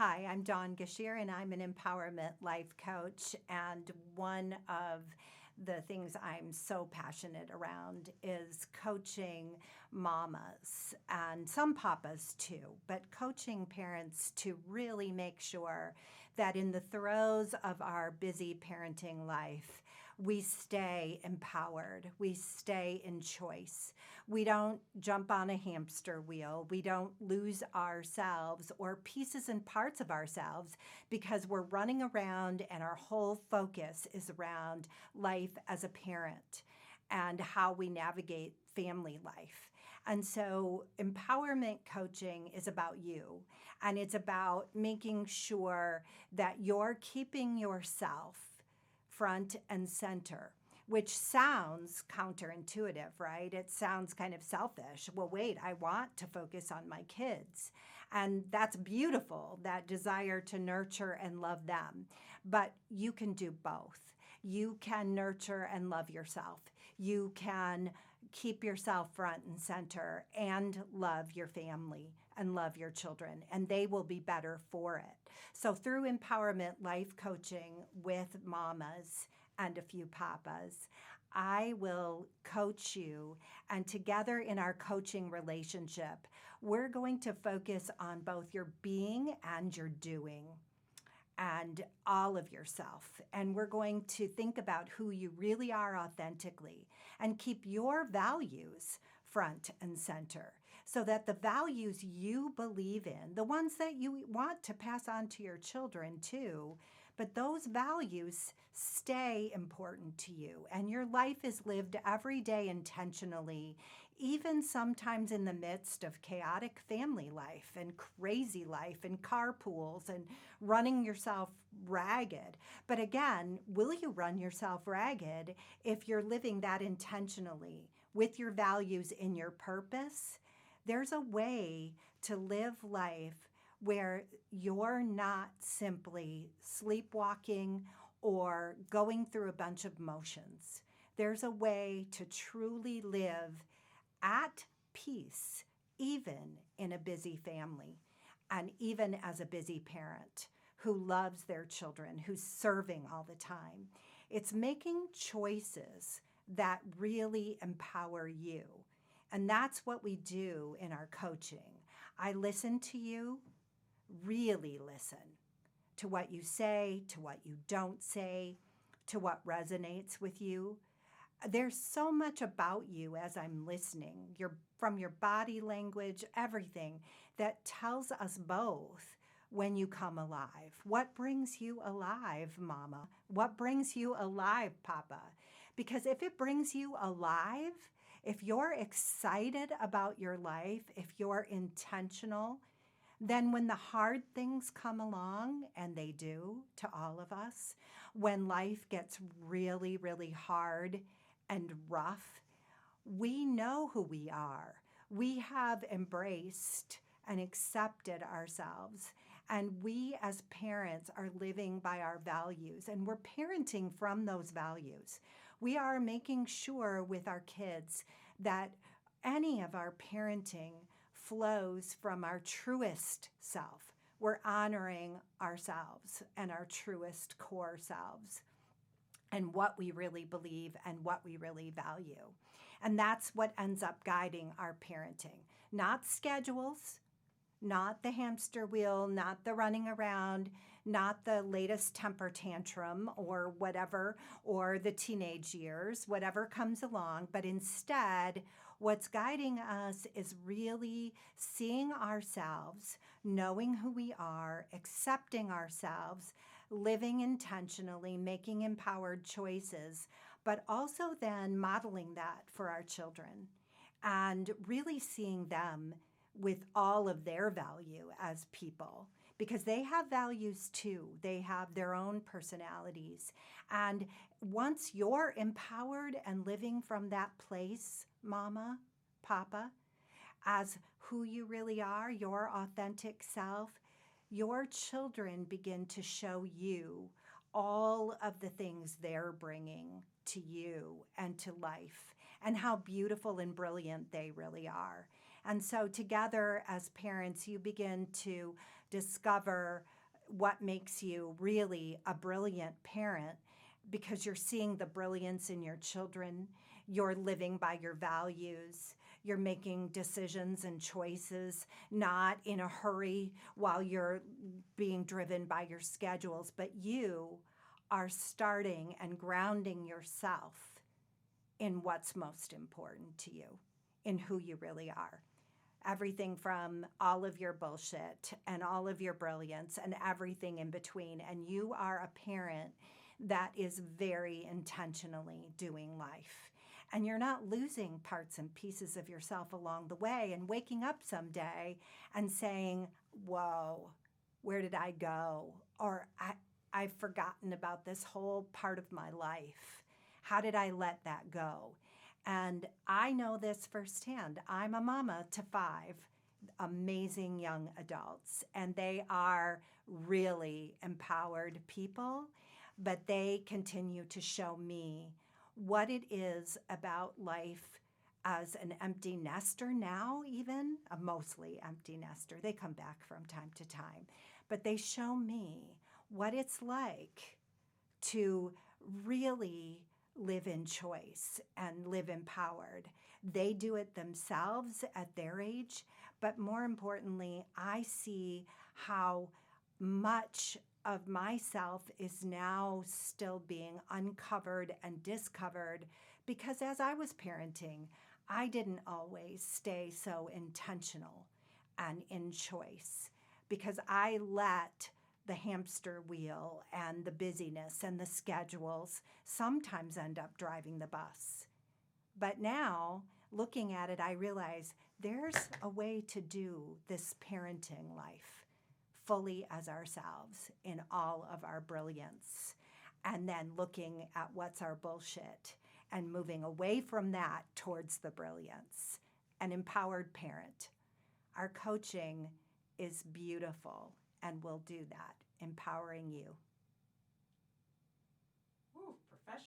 Hi, I'm Dawn Gashir, and I'm an empowerment life coach. And one of the things I'm so passionate around is coaching mamas and some papas too, but coaching parents to really make sure that in the throes of our busy parenting life, we stay empowered, we stay in choice. We don't jump on a hamster wheel. We don't lose ourselves or pieces and parts of ourselves because we're running around and our whole focus is around life as a parent and how we navigate family life. And so, empowerment coaching is about you, and it's about making sure that you're keeping yourself front and center, which sounds counterintuitive, right? It sounds kind of selfish. Well, wait, I want to focus on my kids. And that's beautiful, that desire to nurture and love them. But you can do both. You can nurture and love yourself. You can keep yourself front and center and love your family and love your children, and they will be better for it. So, through empowerment life coaching with mamas and a few papas, I will coach you, and together in our coaching relationship, we're going to focus on both your being and your doing and all of yourself. And we're going to think about who you really are authentically and keep your values front and center so that the values you believe in, the ones that you want to pass on to your children too, but those values stay important to you and your life is lived every day intentionally, even sometimes in the midst of chaotic family life and crazy life and carpools and running yourself ragged. But again, will you run yourself ragged if you're living that intentionally with your values in your purpose? There's a way to live life where you're not simply sleepwalking or going through a bunch of motions. There's a way to truly live at peace, even in a busy family and even as a busy parent who loves their children, who's serving all the time. It's making choices that really empower you. And that's what we do in our coaching. I listen to you, really listen to what you say, to what you don't say, to what resonates with you. There's so much about you as I'm listening, from your body language, everything that tells us both when you come alive. What brings you alive, mama? What brings you alive, papa? Because if it brings you alive, if you're excited about your life, if you're intentional, then when the hard things come along, and they do to all of us, when life gets really, really hard and rough, we know who we are. We have embraced and accepted ourselves. And we as parents are living by our values and we're parenting from those values. We are making sure with our kids that any of our parenting flows from our truest self. We're honoring ourselves and our truest core selves and what we really believe and what we really value. And that's what ends up guiding our parenting. Not schedules, not the hamster wheel, not the running around, not the latest temper tantrum or whatever, or the teenage years, whatever comes along, but instead, what's guiding us is really seeing ourselves, knowing who we are, accepting ourselves, living intentionally, making empowered choices, but also then modeling that for our children and really seeing them with all of their value as people because they have values too. They have their own personalities. And once you're empowered and living from that place, mama, papa, as who you really are, your authentic self, your children begin to show you all of the things they're bringing to you and to life and how beautiful and brilliant they really are. And so, together as parents, you begin to discover what makes you really a brilliant parent because you're seeing the brilliance in your children. You're living by your values. You're making decisions and choices, not in a hurry while you're being driven by your schedules, but you are starting and grounding yourself in what's most important to you, in who you really are. Everything from all of your bullshit and all of your brilliance and everything in between. And you are a parent that is very intentionally doing life. And you're not losing parts and pieces of yourself along the way and waking up someday and saying, whoa, where did I go? Or I've forgotten about this whole part of my life. How did I let that go? And I know this firsthand. I'm a mama to 5 amazing young adults, and they are really empowered people, but they continue to show me what it is about life as an empty nester now, even a mostly empty nester. They come back from time to time, but they show me what it's like to really live in choice and live empowered. They do it themselves at their age, but more importantly, I see how much of myself is now still being uncovered and discovered because as I was parenting, I didn't always stay so intentional and in choice because I let the hamster wheel and the busyness and the schedules sometimes end up driving the bus. But now, looking at it, I realize there's a way to do this parenting life fully as ourselves in all of our brilliance. And then looking at what's our bullshit and moving away from that towards the brilliance. An empowered parent. Our coaching is beautiful and will do that, empowering you.